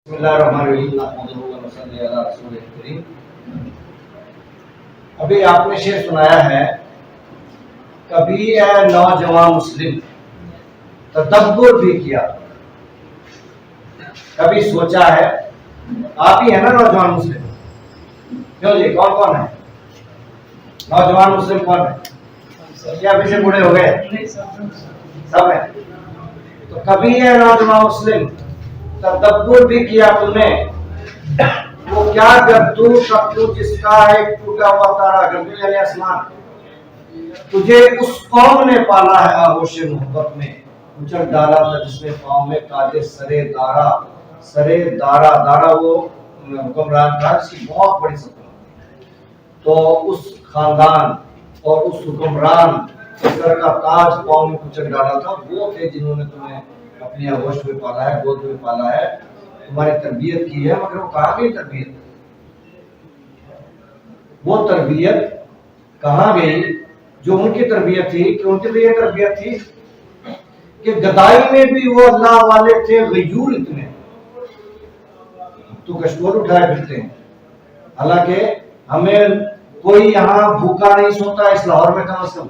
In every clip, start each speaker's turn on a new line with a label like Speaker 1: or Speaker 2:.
Speaker 1: بسم اللہ الرحمن الرحیم نحمدہ و نصلی علی رسول کریم۔ ابھی آپ نے شعر سنایا ہے، کبھی اے نوجوان مسلم تدبر بھی کیا، کبھی سوچا ہے؟ آپ ہی ہے نا نوجوان مسلم؟ کیوں جی، کون کون ہے نوجوان مسلم؟ کون ہے؟ کیا ابھی سے بوڑھے ہو گئے؟ سب ہے۔ تو کبھی اے نوجوان مسلم تدبر بھی کیا تم نے، وہ کیا گردو شکو جس کا ایک ٹوٹا ہوا تارا، گردو یعنی آسمان، تجھے اس قوم نے پالا ہے آغوش محبت میں، کچل ڈالا تھا جس نے پاؤں میں تاج سرے دارا۔ سرے دارا، دارا وہ حکمران تھا جس کی بہت بڑی سلطنت، تو اس خاندان اور اس حکمران سر کا تاج پاؤں میں کچل ڈالا تھا، وہ تھے جنہوں نے تمہیں اپنی آغوش میں پالا ہے، گود میں پالا ہے، تمہاری تربیت کی ہے۔ مگر وہ کہاں گئی تربیت؟ وہ تربیت کہاں گئی جو ان کی تربیت تھی؟ کہ ان کے لیے تربیت تھی کہ گدائی میں بھی وہ اللہ والے تھے، غیور اتنے، تو کشکول اٹھائے پھرتے ہیں۔ حالانکہ ہمیں کوئی یہاں بھوکا نہیں سوتا، اس لاہور میں کم از کم،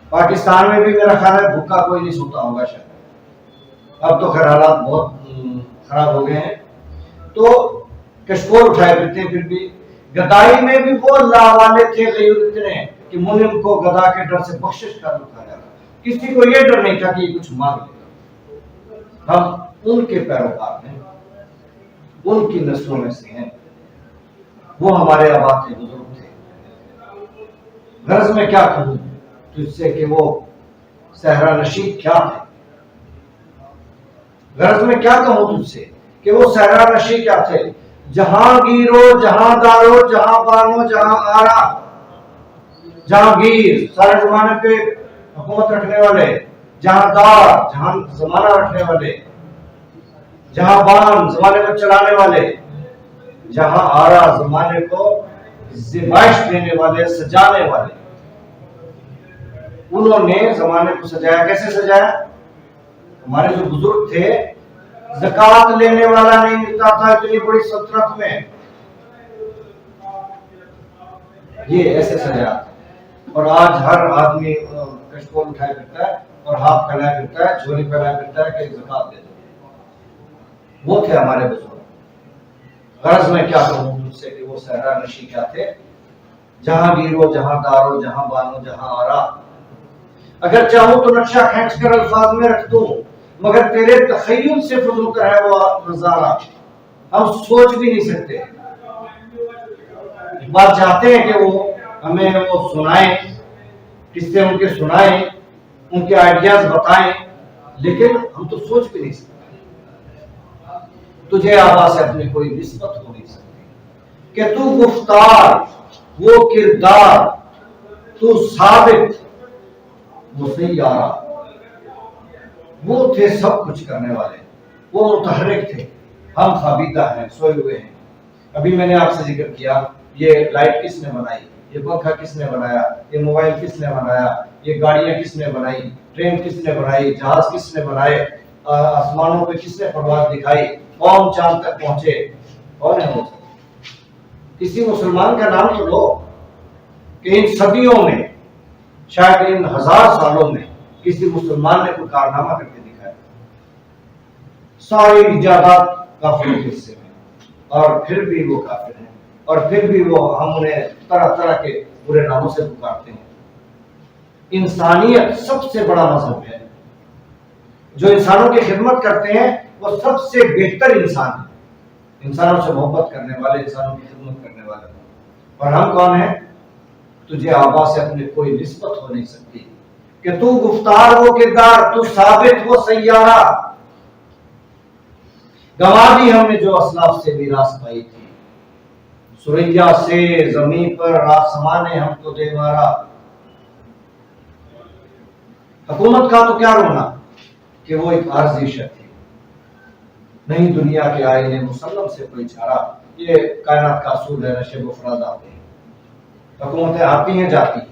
Speaker 1: پاکستان میں بھی میرا خیال ہے بھوکا کوئی نہیں سوتا ہوگا شاید، اب تو خیر حالات بہت خراب ہو گئے ہیں۔ تو کشکول اٹھائے پھرتے ہیں، پھر بھی گدائی میں بھی وہ اللہ والے تھے، غیور اتنے کہ منم کو گدا کے ڈر سے بخشش کر اٹھایا، کسی کو یہ ڈر نہیں تھا کہ یہ کچھ مانگ لے گا۔ ہم ان کے پیروکار ہیں، ان کی نسلوں میں سے ہیں، وہ ہمارے آبا تھے، بزرگ تھے۔ غرض میں کیا کہوں تجھ سے کہ وہ صحرا نشین کیا تھے؟ غرض میں کیا کہوں تجھ سے کہ وہ صحرا نشین کیا تھے؟ جہاں گیرو، جہاں دارو، جہاں بانو، جہاں آرا۔ جہاں گیر سارے زمانے پہ حکومت رکھنے والے، جہاں دار جہاں زمانہ رکھنے والے، جہاں بان زمانے کو چلانے والے، جہاں آرا زمانے کو زبائش دینے والے، سجانے والے۔ انہوں نے زمانے کو سجایا۔ کیسے سجایا؟ ہمارے جو بزرگ تھے، زکوٰۃ لینے والا نہیں ملتا تھا اتنی بڑی سلطنت میں، یہ ایسے سجایا۔ اور آج ہر آدمی کشکول اٹھائے پھرتا ہے اور ہاتھ پھیلائے پھرتا ہے، جھولی پھیلائے پھرتا ہے کہ زکوٰۃ دے دو۔ وہ تھے ہمارے بزرگ۔ غرض میں کیا کہوں مجھ سے کہ وہ صحرا نشین کیا تھے؟ جہاں گیرو، جہاں دارو، جہاں بانو، جہاں آرا۔ اگر چاہوں تو نقشہ کھینچ کر الفاظ میں رکھ دوں، مگر تیرے تخیل سے فضول کر ہے وہ نظارہ، ہم سوچ بھی نہیں سکتے۔ بات چاہتے ہیں کہ وہ ہمیں وہ سنائیں، قصے ان کے سنائیں، ان کے آئیڈیاز بتائیں، لیکن ہم تو سوچ بھی نہیں سکتے۔ تجھے آبا سے اپنی کوئی نسبت ہو نہیں سکتی کہ تو گفتار، وہ کردار، تو ثابت، وہ سیارہ۔ وہ تھے سب کچھ کرنے والے، وہ متحرک تھے، ہم خوابیدہ ہیں، سوئے ہوئے ہیں۔ ابھی میں نے آپ سے ذکر کیا، یہ لائٹ کس نے بنائی، یہ پنکھا کس نے بنایا، یہ موبائل کس نے بنایا، یہ گاڑیاں کس نے بنائی، ٹرین کس نے بنائی، جہاز کس نے بنائے، آسمانوں پہ کس نے پرواز دکھائی، کون چاند تک پہنچے، کون ہے وہ؟ کسی مسلمان کا نام تو لو کہ ان صدیوں میں، شاید ان 1000 سالوں میں کسی مسلمان نے کوئی کارنامہ کر کے دکھایا۔ ساری ایجادات کافروں کے حصے میں، اور پھر بھی وہ کافر ہیں، اور پھر بھی وہ ہم انہیں طرح طرح کے برے ناموں سے پکارتے ہیں۔ انسانیت سب سے بڑا مذہب ہے، جو انسانوں کی خدمت کرتے ہیں وہ سب سے بہتر انسان ہے، انسانوں سے محبت کرنے والے، انسانوں کی خدمت کرنے والے۔ اور ہم کون ہیں؟ تجھے آبا سے اپنی کوئی نسبت ہو نہیں سکتی کہ تو گفتار، وہ کردار، تو ثابت، وہ سیارہ۔ گوا دی ہم نے جو اسلاف سے میراث پائی تھی، سریا سے زمین پر آسمان نے ہم کو دے مارا۔ حکومت کا تو کیا رونا کہ وہ ایک عارضی شے تھی، نہیں دنیا کے آئینے مسلم سے کوئی چارہ۔ یہ کائنات کا اصول ہے، نشے و افراد آتے ہیں، حکومتیں آتی ہیں جاتی ہیں،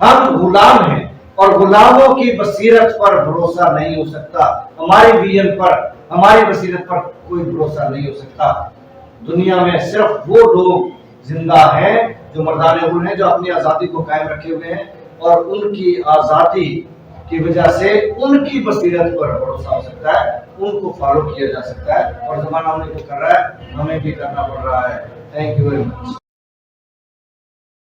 Speaker 1: ہم غلام ہیں اور غلاموں کی بصیرت پر بھروسہ نہیں ہو سکتا، ہماری ویژن پر، ہماری بصیرت پر کوئی بھروسہ نہیں ہو سکتا۔ دنیا میں صرف وہ لوگ زندہ ہیں جو مردان اول ہیں، جو اپنی آزادی کو قائم رکھے ہوئے ہیں اور ان کی آزادی کی وجہ سے ان کی بصیرت پر بھروسہ ہو سکتا ہے، ان کو فالو کیا جا سکتا ہے، اور زمانہ انہیں کو کر رہا ہے، ہمیں بھی کرنا پڑ رہا ہے۔ Thank you very much.